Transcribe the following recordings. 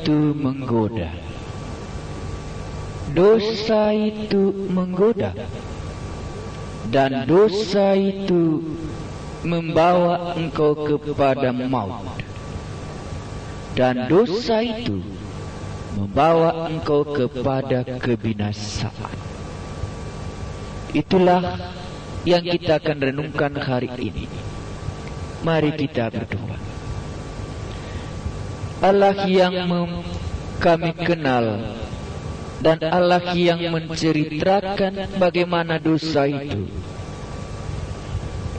itu menggoda. Dosa itu menggoda. Dan dosa itu membawa engkau kepada maut. Dan dosa itu membawa engkau kepada kebinasaan. Itulah yang kita akan renungkan hari ini. Mari kita berdoa. Allah yang kami kenal dan Allah yang menceritakan bagaimana dosa itu,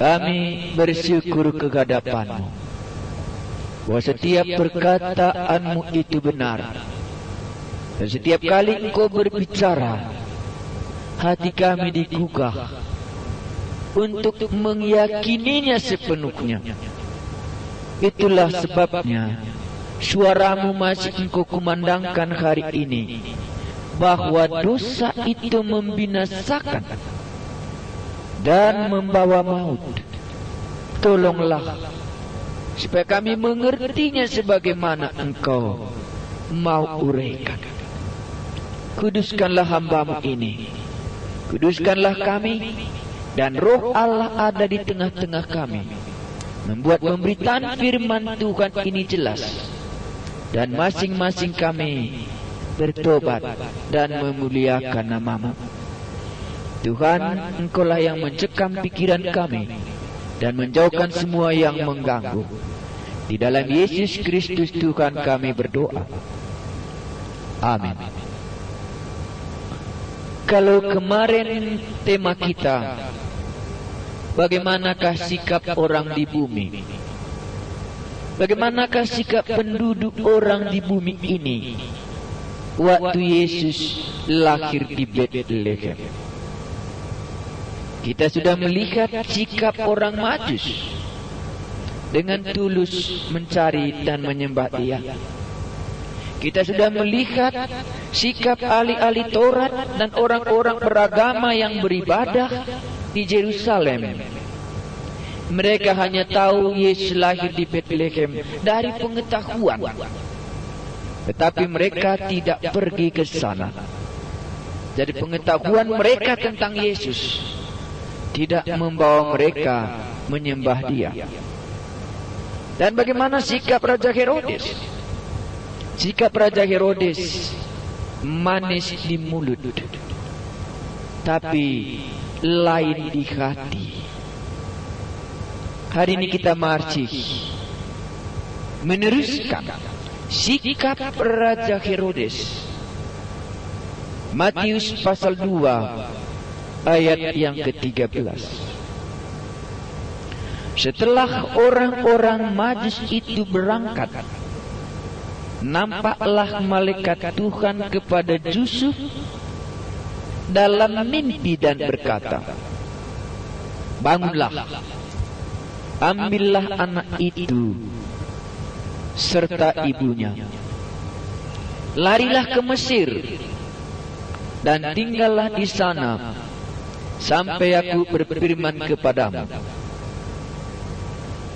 kami bersyukur kehadapan-Mu bahwa setiap perkataan-Mu itu benar, dan setiap kali Engkau berbicara, hati kami digugah untuk meyakininya sepenuhnya. Itulah sebabnya suara-Mu masih Engkau kumandangkan hari ini, bahwa dosa itu membinasakan dan membawa maut. Tolonglah supaya kami mengertinya sebagaimana Engkau mau uraikan. Kuduskanlah hamba-Mu ini, kuduskanlah kami, dan Roh Allah ada di tengah-tengah kami, membuat pemberitaan firman Tuhan ini jelas, dan masing-masing kami bertobat dan memuliakan nama-Mu. Tuhan, Engkaulah yang mencekam pikiran kami dan menjauhkan semua yang mengganggu. Di dalam Yesus Kristus Tuhan kami berdoa. Amin. Kalau kemarin tema kita, bagaimanakah sikap orang di bumi? Bagaimanakah sikap penduduk orang di bumi ini waktu Yesus lahir di Bethlehem? Kita sudah melihat sikap orang Majus dengan tulus mencari dan menyembah Dia. Kita sudah melihat sikap ahli-ahli Taurat dan orang-orang beragama yang beribadah di Yerusalem. Mereka hanya tahu Yesus lahir di Bethlehem dari pengetahuan, tetapi mereka tidak pergi ke sana. Jadi pengetahuan mereka tentang Yesus tidak membawa mereka menyembah Dia. Dan bagaimana sikap Raja Herodes? Sikap Raja Herodes manis di mulut, tapi lain di hati. Hari ini kita masih meneruskan sikap Raja Herodes. Matius pasal 2 ayat yang ke-13. Setelah orang-orang Majus itu berangkat, nampaklah malaikat Tuhan kepada Yusuf dalam mimpi dan berkata, "Bangunlah, ambillah anak itu serta ibunya, larilah ke Mesir dan tinggallah di sana sampai aku berfirman kepadamu.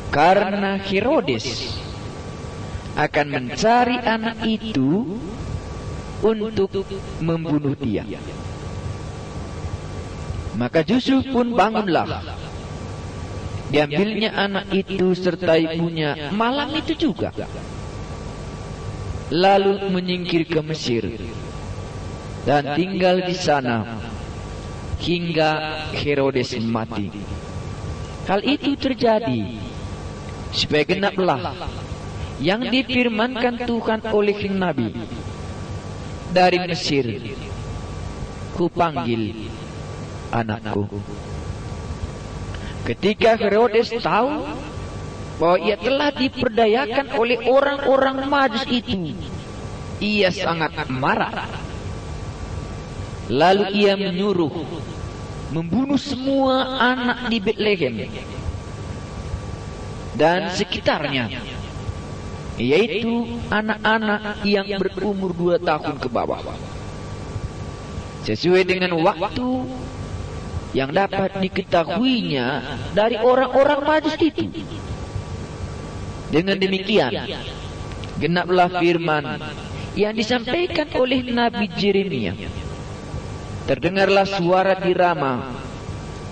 Karena Herodes akan mencari anak itu untuk membunuh dia." Maka Yusuf pun bangunlah. Diambilnya anak itu serta ibunya malam itu juga, lalu menyingkir ke Mesir dan tinggal di sana hingga Herodes mati. Hal itu terjadi supaya genaplah yang difirmankan Tuhan oleh Nabi, "Dari Mesir kupanggil anakku." Ketika Herodes tahu bahwa ia telah diperdayakan oleh orang-orang Majus itu, ia sangat marah. Lalu ia menyuruh membunuh semua anak di Bethlehem dan sekitarnya, yaitu anak-anak yang berumur 2 tahun ke bawah, sesuai dengan waktu yang dapat diketahuinya dari orang-orang Majus itu. Dengan demikian genaplah firman yang disampaikan oleh Nabi Yeremia. Terdengarlah suara di Rama,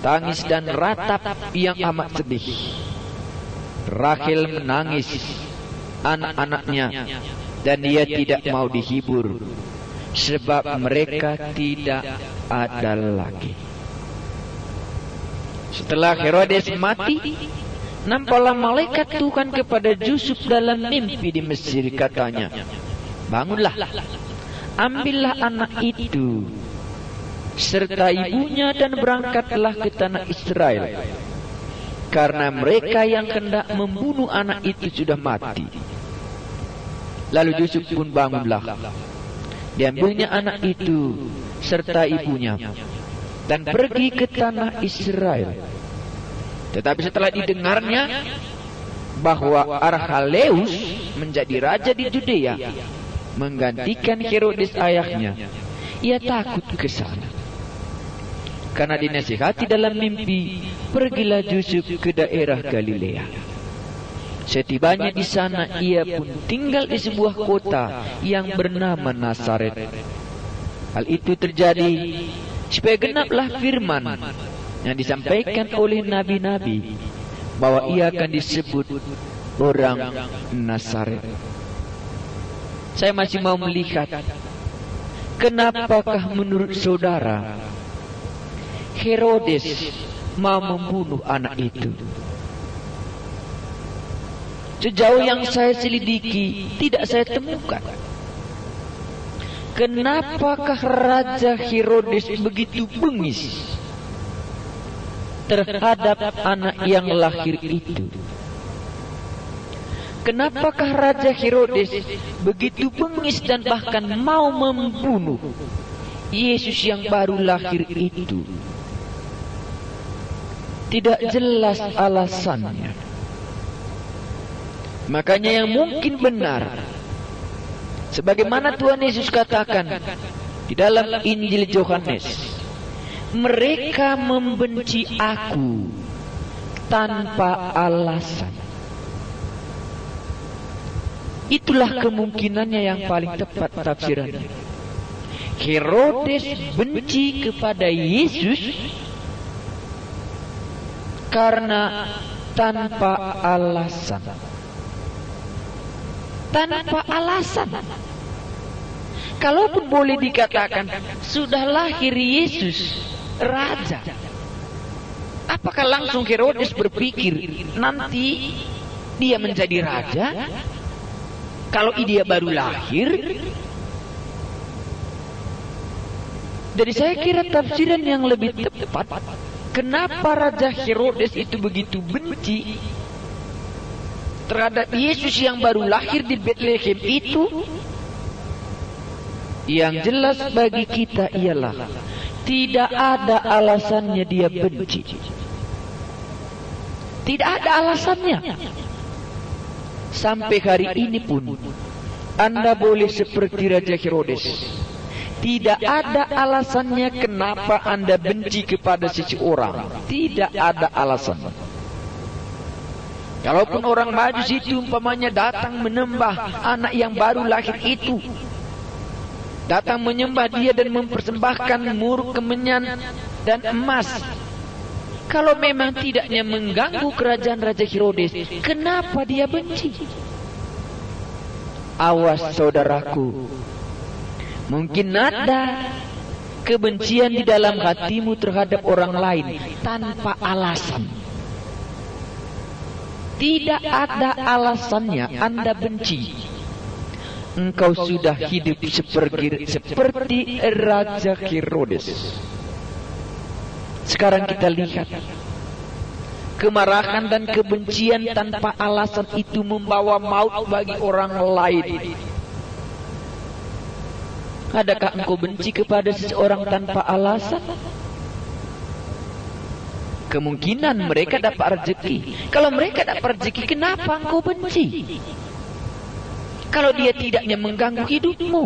tangis dan ratap yang amat sedih. Rahel menangis anak-anaknya, dan dia tidak mau dihibur, sebab mereka tidak ada lagi. Setelah Herodes mati, nampaklah malaikat Tuhan kepada Yusuf dalam mimpi di Mesir, katanya, bangunlah, ambillah anak itu serta ibunya dan berangkatlah ke tanah Israel, karena mereka yang hendak membunuh anak itu sudah mati. Lalu Yusuf pun bangunlah, diambilnya anak itu serta ibunya dan pergi ke tanah Israel. Tetapi setelah didengarnya bahwa Archelaus menjadi raja di Judea, menggantikan Herodes ayahnya, ia takut ke sana. Karena dinasihati dalam mimpi, pergilah Yusuf ke daerah Galilea. Setibanya di sana, ia pun tinggal di sebuah kota yang bernama Nazaret. Hal itu terjadi supaya genaplah firman yang disampaikan oleh nabi-nabi, bahwa ia akan disebut orang Nazaret. Saya masih mau melihat, kenapakah menurut saudara Herodes mau membunuh anak itu? Sejauh yang saya selidiki, tidak saya temukan. Kenapakah Raja Herodes begitu bengis terhadap anak yang lahir itu? Kenapakah Raja Herodes begitu bengis dan bahkan mau membunuh Yesus yang baru lahir itu? Tidak jelas alasannya. Makanya yang mungkin benar, sebagaimana Tuhan Yesus katakan di dalam Injil Yohanes, mereka membenci aku tanpa alasan. Itulah kemungkinannya yang paling tepat tafsirannya. Herodes benci kepada Yesus karena tanpa alasan. Tanpa alasan. Kalaupun boleh dikatakan sudah lahir Yesus raja, apakah langsung Herodes berpikir nanti dia menjadi raja kalau dia baru lahir? Jadi saya kira tafsiran yang lebih tepat, kenapa Raja Herodes itu begitu benci terhadap Yesus yang baru lahir di Bethlehem itu, yang jelas bagi kita ialah tidak ada alasannya dia benci. Tidak ada alasannya. Sampai hari ini pun Anda boleh seperti Raja Herodes. Tidak ada alasannya kenapa Anda benci kepada seseorang. Tidak ada alasan. Kalaupun orang Majus itu umpamanya datang menyembah anak yang baru lahir itu, datang menyembah dia dan mempersembahkan mur, kemenyan dan emas, kalau memang tidaknya mengganggu kerajaan Raja Herodes, kenapa dia benci? Awas saudaraku, mungkin ada kebencian di dalam hatimu terhadap orang lain tanpa alasan. Tidak ada alasannya Anda benci. Engkau sudah hidup seperti Raja Herodes. Sekarang kita lihat, kemarahan dan kebencian tanpa alasan itu membawa maut bagi orang lain. Adakah engkau benci kepada seseorang tanpa alasan? Kemungkinan mereka dapat rezeki. Kalau mereka dapat rezeki, kenapa engkau benci? Kalau dia tidaknya mengganggu hidupmu.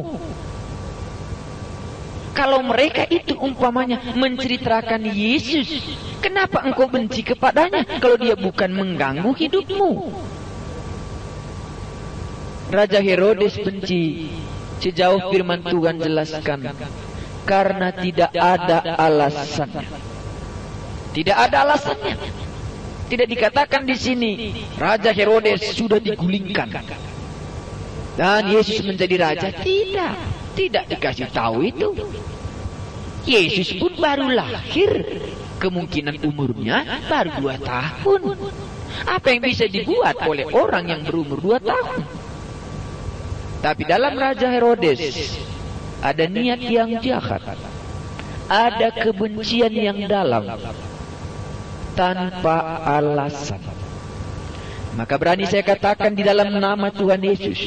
Kalau mereka itu umpamanya menceritakan Yesus, kenapa engkau benci kepadanya kalau dia bukan mengganggu hidupmu? Raja Herodes benci Sejauh firman Tuhan jelaskan, karena tidak ada alasannya. Tidak ada alasannya. Tidak dikatakan di sini Raja Herodes sudah digulingkan dan Yesus menjadi raja. Tidak, tidak dikasih tahu itu. Yesus pun baru lahir, kemungkinan umurnya baru 2 tahun. Apa yang bisa dibuat oleh orang yang berumur 2 tahun? Tapi dalam Raja Herodes ada niat yang jahat, ada kebencian yang dalam, tanpa alasan. Maka berani saya katakan di dalam nama Tuhan Yesus,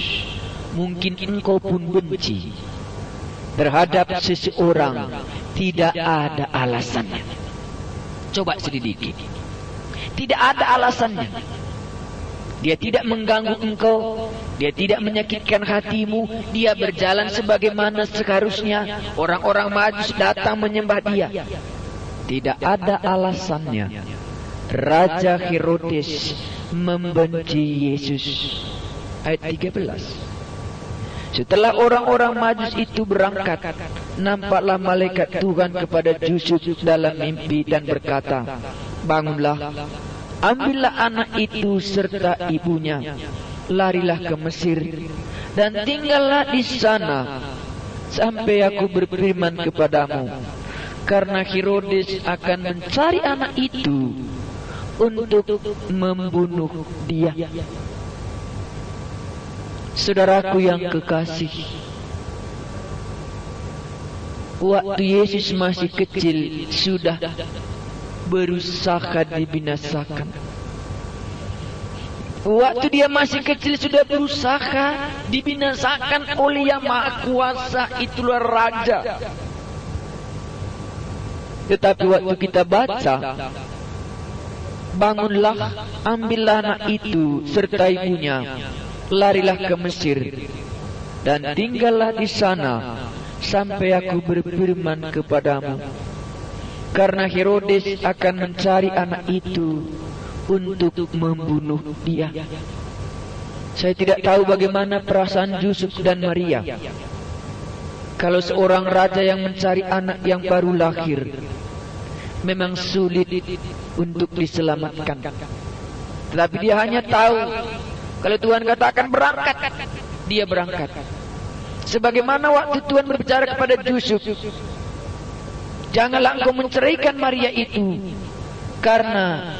mungkin engkau pun benci terhadap seseorang, tidak ada alasannya. Coba selidiki. Tidak ada alasannya. Dia tidak mengganggu engkau, dia tidak menyakitkan hatimu, dia berjalan sebagaimana seharusnya. Orang-orang Majus datang menyembah dia. Tidak ada alasannya Raja Herodes membenci Yesus. Ayat 13. Setelah orang-orang Majus itu berangkat, nampaklah malaikat Tuhan kepada Yusuf dalam mimpi dan berkata, bangunlah, ambillah anak itu serta ibunya, larilah ke Mesir dan tinggallah di sana sampai aku berfirman kepadamu, karena Herodes akan mencari anak itu untuk membunuh dia. Saudaraku yang kekasih, waktu Yesus masih kecil sudah berusaha dibinasakan. Waktu dia masih kecil sudah berusaha dibinasakan oleh Yang Maha Kuasa, itulah Raja. Tetapi waktu kita baca, bangunlah, ambillah anak itu serta ibunya, larilah ke Mesir dan tinggallah di sana sampai aku berfirman kepadamu, karena Herodes akan mencari anak itu untuk membunuh dia. Saya tidak tahu bagaimana perasaan Yusuf dan Maria kalau seorang raja yang mencari anak yang baru lahir. Memang sulit untuk diselamatkan, tetapi dia hanya tahu kalau Tuhan katakan berangkat, dia berangkat. Sebagaimana waktu Tuhan berbicara kepada Yusuf, janganlah engkau menceraikan Maria itu, karena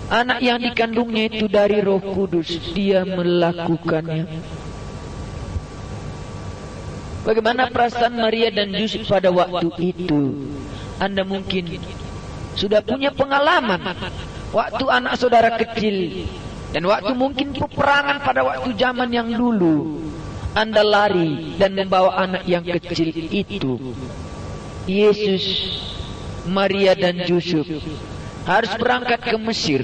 anak yang dikandungnya itu dari Roh Kudus. Dia melakukannya. Bagaimana perasaan Maria dan Yusuf pada waktu itu? Anda mungkin sudah punya pengalaman waktu anak saudara kecil, dan waktu mungkin peperangan pada waktu zaman yang dulu. Anda lari dan membawa anak yang kecil itu. Yesus, Maria dan Yusuf harus berangkat ke Mesir,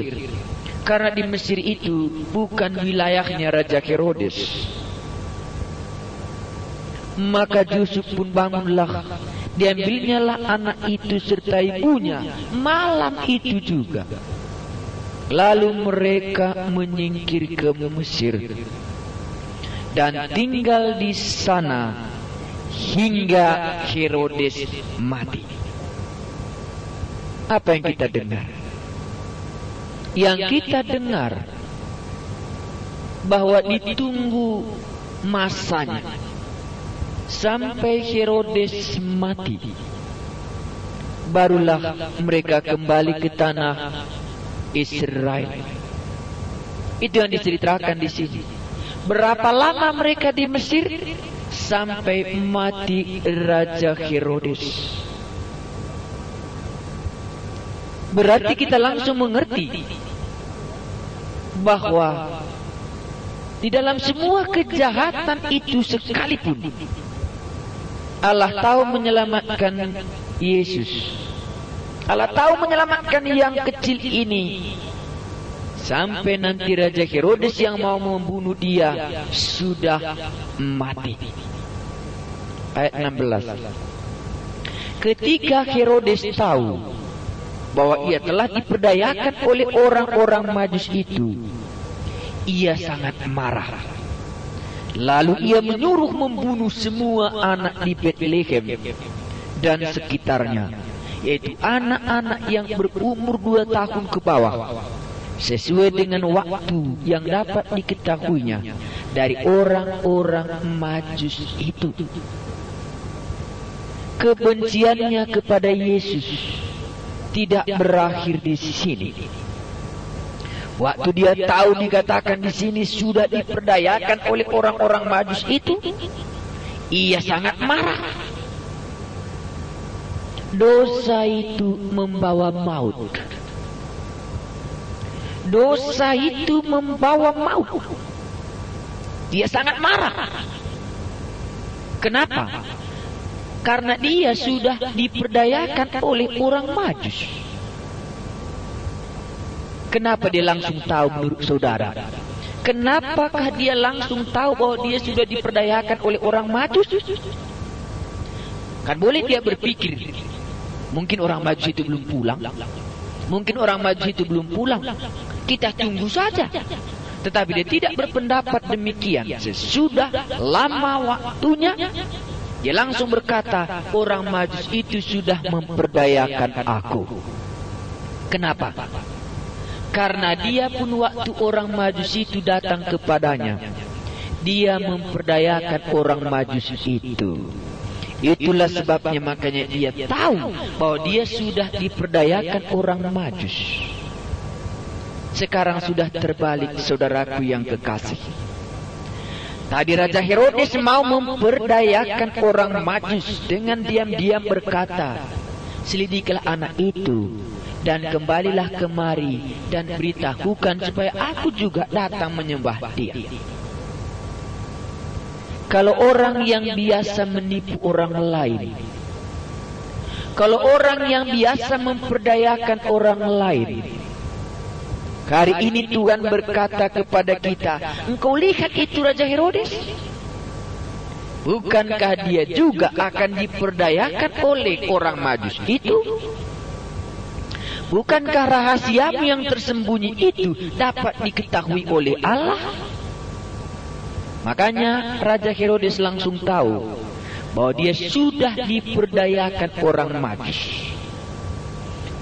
karena di Mesir itu bukan wilayahnya Raja Herodes. Maka Yusuf pun bangunlah, diambilnyalah anak itu serta ibunya malam itu juga. Lalu mereka menyingkir ke Mesir dan tinggal di sana hingga Herodes mati. Apa yang kita dengar? Yang kita dengar bahwa ditunggu masanya sampai Herodes mati, barulah mereka kembali ke tanah Israel. Itu yang diceritakan di sini. Berapa lama mereka di Mesir? Sampai mati Raja Herodes. Berarti kita langsung mengerti bahwa di dalam semua kejahatan itu sekalipun, Allah tahu menyelamatkan Yesus. Allah tahu menyelamatkan yang kecil ini, sampai nanti Raja Herodes yang mau membunuh dia sudah mati. Ayat 16. Ketika Herodes tahu bahwa ia telah diperdayakan oleh orang-orang Majus itu, ia sangat marah Lalu ia menyuruh membunuh semua anak di Bethlehem dan sekitarnya, yaitu anak-anak yang berumur 2 tahun ke bawah, sesuai dengan waktu yang dapat diketahuinya dari orang-orang Majus itu. Kebenciannya kepada Yesus tidak berakhir di sini. Waktu dia tahu dikatakan di sini sudah diperdayakan oleh orang-orang Majus itu, ia sangat marah. Dosa itu membawa maut. Dosa itu membawa maut. Dia sangat marah. Kenapa? Karena dia sudah diperdayakan oleh orang Majus. Kenapa dia langsung tahu menurut saudara? Kenapakah dia langsung tahu bahwa dia sudah diperdayakan oleh orang Majus? Kan boleh dia berpikir, mungkin orang Majus itu belum pulang. Mungkin orang Majus itu belum pulang. Kita tunggu saja. Tetapi dia tidak berpendapat demikian. Sesudah lama waktunya, dia langsung berkata, orang Majus itu sudah memperdayakan aku. Kenapa? Karena dia pun waktu orang Majus itu datang kepadanya, dia memperdayakan orang Majus itu. Itulah sebabnya makanya dia tahu bahwa dia sudah diperdayakan orang Majus. Sekarang sudah terbalik, saudaraku yang kekasih. Tadi Raja Herodes mau memperdayakan orang Majus dengan diam-diam berkata, "Selidikilah anak itu dan kembalilah kemari dan beritahukan supaya aku juga datang menyembah dia." Kalau orang yang biasa menipu orang lain, kalau orang yang biasa memperdayakan orang lain, hari ini Tuhan berkata kepada kita, engkau lihat itu Raja Herodes? Bukankah dia juga akan diperdayakan oleh orang Majus itu? Bukankah rahasiamu yang tersembunyi itu dapat diketahui oleh Allah? Makanya Raja Herodes langsung tahu bahwa dia sudah diperdayakan orang Majus.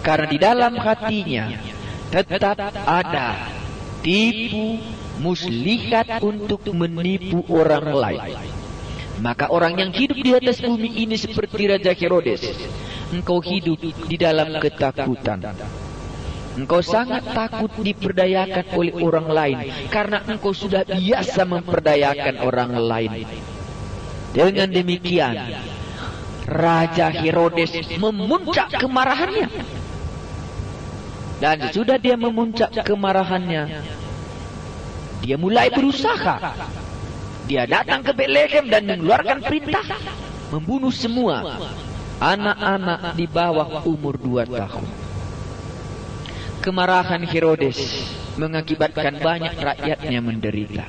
Karena di dalam hatinya tetap ada tipu muslihat untuk menipu orang lain. Maka orang yang hidup di atas bumi ini seperti Raja Herodes, engkau hidup di dalam ketakutan. Engkau sangat takut diperdayakan oleh orang lain, karena engkau sudah biasa memperdayakan orang lain. Dengan demikian, Raja Herodes memuncak kemarahannya. Dan sudah dia memuncak kemarahannya, dia mulai berusaha. Dia datang ke Bethlehem dan mengeluarkan perintah membunuh semua anak-anak di bawah umur 2 tahun. Kemarahan Herodes mengakibatkan banyak rakyatnya menderita.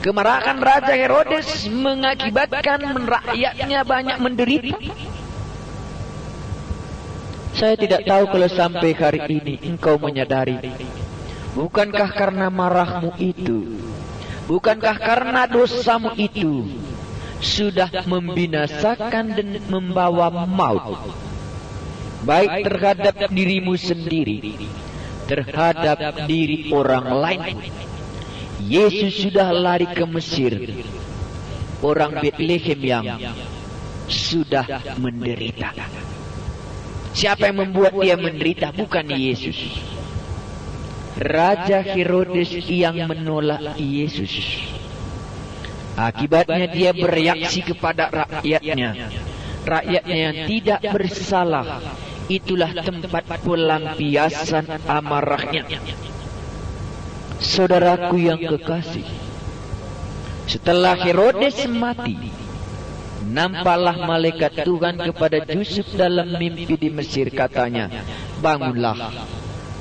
Kemarahan Raja Herodes mengakibatkan rakyatnya banyak menderita. Saya tidak tahu kalau sampai hari ini engkau menyadari, bukankah karena marahmu itu, bukankah karena dosamu itu sudah membinasakan dan membawa maut, baik terhadap dirimu sendiri, terhadap diri orang lain. Yesus sudah lari ke Mesir. Orang Bethlehem yang sudah menderita. Siapa yang membuat dia menderita? Bukan Yesus. Raja Herodes yang menolak Yesus. Akibatnya dia bereaksi kepada rakyatnya. Rakyatnya yang tidak bersalah. Itulah tempat pelampiasan amarahnya. Saudaraku yang kekasih, setelah Herodes mati, nampaklah malaikat Tuhan kepada Yusuf dalam mimpi di Mesir, katanya, bangunlah,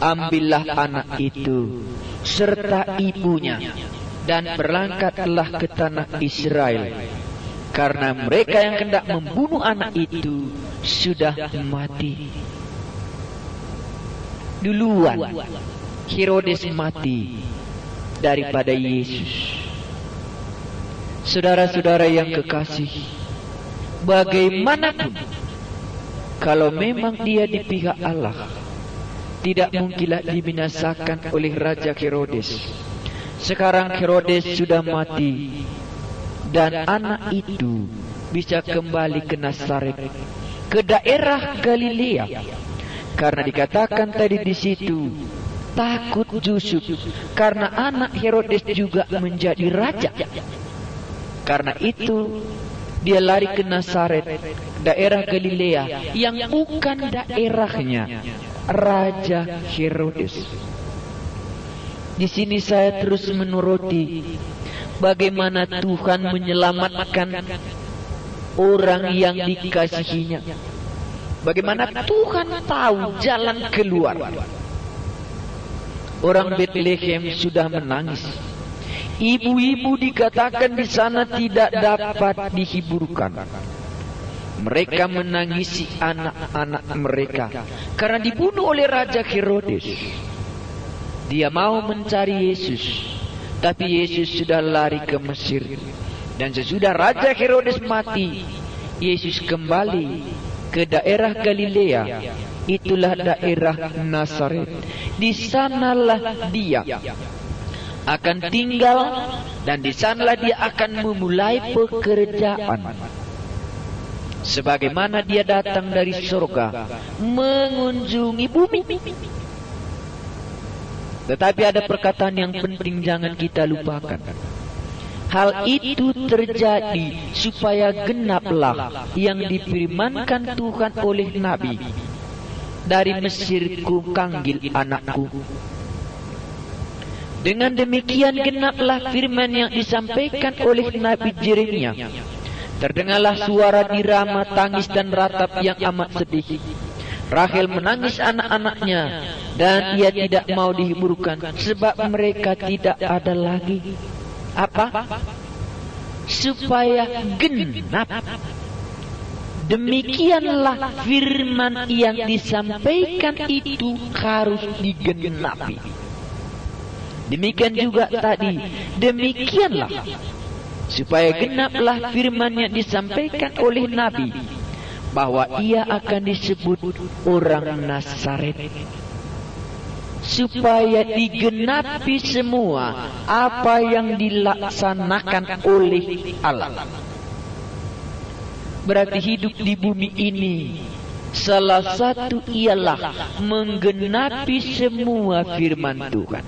ambillah anak itu serta ibunya dan berangkatlah ke tanah Israel, karena mereka yang hendak membunuh anak itu sudah mati. Duluan Herodes mati daripada Yesus. Saudara-saudara yang kekasih, bagaimanapun kalau memang dia di pihak Allah, tidak mungkinlah dibinasakan oleh Raja Herodes. Sekarang Herodes sudah mati, dan anak itu bisa kembali ke Nazaret, ke daerah Galilea. Karena dikatakan tadi di situ, takut Yusuf karena anak Herodes juga menjadi raja. Karena itu dia lari ke Nazaret, daerah Galilea yang bukan daerahnya Raja Herodes. Di sini saya terus menuruti bagaimana Tuhan menyelamatkan orang yang dikasihinya. Bagaimana Tuhan tahu jalan keluar. Orang Bethlehem sudah menangis. Ibu-ibu dikatakan di sana tidak dapat dihiburkan. Mereka menangisi anak-anak mereka karena dibunuh oleh Raja Herodes. Dia mau mencari Yesus, tapi Yesus sudah lari ke Mesir. Dan sesudah Raja Herodes mati, Yesus kembali ke daerah Galilea. Itulah daerah Nazaret. Di sanalah dia akan tinggal, dan di sanalah dia akan memulai pekerjaan. Sebagaimana dia datang dari surga mengunjungi bumi. Tetapi ada perkataan yang penting jangan kita lupakan. Hal itu terjadi supaya genaplah yang difirmankan Tuhan oleh Nabi, dari Mesir ku panggil anakku. Dengan demikian genaplah firman yang disampaikan oleh Nabi Yeremia. Terdengarlah suara di Rama tangis dan ratap yang amat sedih. Rahel menangis anak-anaknya, dan ia tidak mau dihiburkan sebab mereka tidak ada lagi. Apa? Supaya genap. Demikianlah firman yang disampaikan itu harus digenapi. Demikian juga tadi, demikianlah supaya genaplah firman yang disampaikan oleh Nabi, bahwa ia akan disebut orang Nazaret. Supaya digenapi semua apa yang dilaksanakan oleh Allah. Berarti hidup di bumi ini salah satu ialah menggenapi semua firman Tuhan.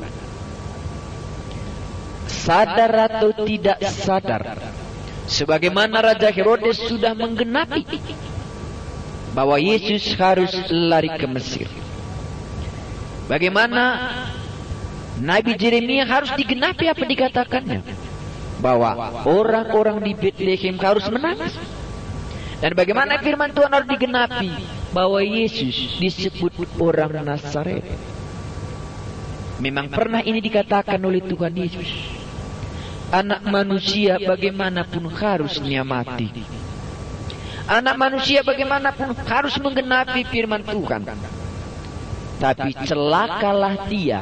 Sadar atau tidak sadar, sebagaimana Raja Herodes sudah menggenapi bahwa Yesus harus lari ke Mesir. Bagaimana Nabi Yeremia harus digenapi apa dikatakannya, bahwa orang-orang di Bethlehem harus menangis. Dan bagaimana firman Tuhan harus digenapi, bahwa Yesus disebut orang Nazaret. Memang pernah ini dikatakan oleh Tuhan Yesus, anak manusia bagaimanapun harusnya mati. Anak manusia bagaimanapun harus menggenapi firman Tuhan. Tapi celakalah dia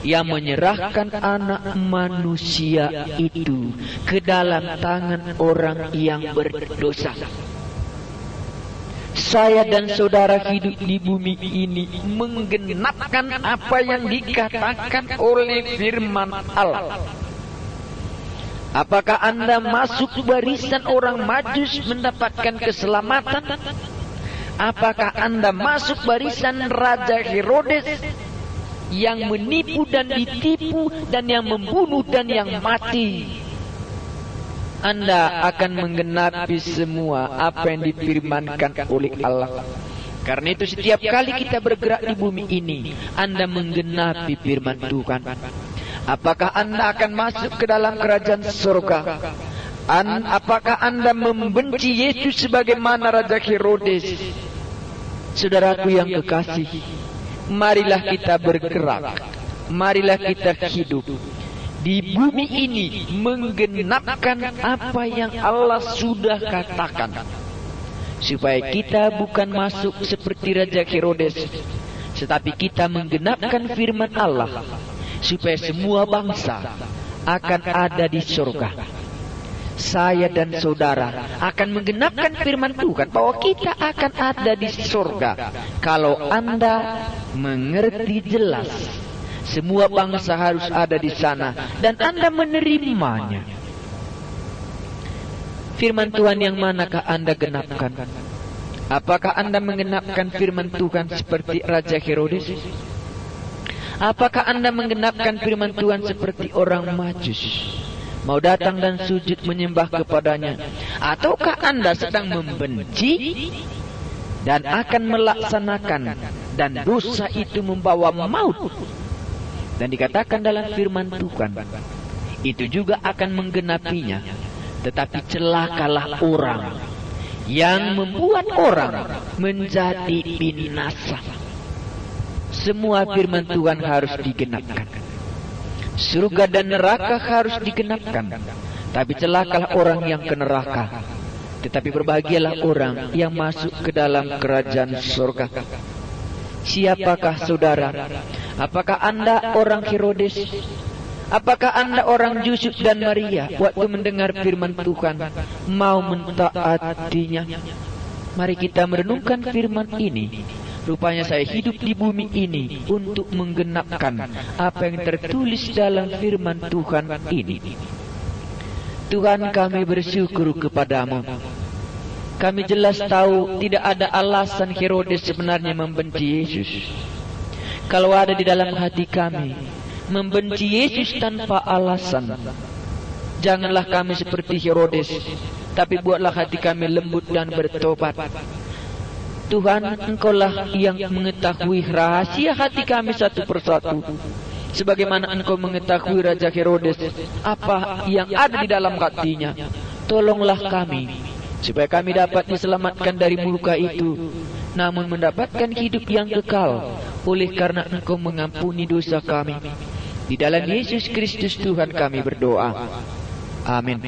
yang menyerahkan anak manusia itu ke dalam tangan orang yang berdosa. Saya dan saudara hidup di bumi ini menggenapkan apa yang dikatakan oleh firman Allah. Apakah Anda masuk barisan orang Majus mendapatkan keselamatan? Apakah Anda masuk barisan Raja Herodes yang menipu dan ditipu dan yang membunuh dan yang mati? Anda akan menggenapi semua apa yang difirmankan oleh Allah. Karena itu setiap kali kita bergerak di bumi ini, Anda menggenapi firman Tuhan. Apakah Anda akan masuk ke dalam kerajaan surga? Apakah Anda membenci Yesus sebagaimana Raja Herodes? Saudaraku yang kekasih, marilah kita bergerak, marilah kita hidup di bumi ini menggenapkan apa yang Allah sudah katakan, supaya kita bukan masuk seperti Raja Herodes, tetapi kita menggenapkan firman Allah, supaya semua bangsa akan ada di surga. saya dan saudara akan menggenapkan firman Tuhan bahwa kita akan ada di surga kalau Anda mengerti jelas. Semua bangsa harus ada di sana dan Anda menerimanya. Firman Tuhan yang manakah Anda genapkan? Apakah Anda menggenapkan firman Tuhan seperti Raja Herodes? Apakah Anda menggenapkan firman Tuhan seperti orang Majus, mau datang dan sujud menyembah kepadanya? Ataukah Anda sedang membenci dan akan melaksanakan, dan dosa itu membawa maut? Dan dikatakan dalam firman Tuhan, itu juga akan menggenapinya. Tetapi celakalah orang yang membuat orang menjadi binasa. Semua firman Tuhan harus digenapkan. Surga dan neraka harus digenapkan. Tapi celakalah orang yang ke neraka. Tetapi berbahagialah orang yang masuk ke dalam kerajaan surga. Siapakah saudara? Apakah Anda orang Herodes? Apakah Anda orang Yusuf dan Maria waktu mendengar firman Tuhan mau mentaatinya? Mari kita merenungkan firman ini. Rupanya saya hidup di bumi ini untuk menggenapkan apa yang tertulis dalam firman Tuhan ini. Tuhan, kami bersyukur kepadamu. Kami jelas tahu tidak ada alasan Herodes sebenarnya membenci Yesus. Kalau ada di dalam hati kami membenci Yesus tanpa alasan, janganlah kami seperti Herodes, tapi buatlah hati kami lembut dan bertobat. Tuhan, Engkaulah yang mengetahui rahasia hati kami satu persatu. Sebagaimana Engkau mengetahui Raja Herodes, apa yang ada di dalam hatinya. Tolonglah kami, supaya kami dapat diselamatkan dari murka itu, namun mendapatkan hidup yang kekal, oleh karena Engkau mengampuni dosa kami. Di dalam Yesus Kristus Tuhan kami berdoa. Amin.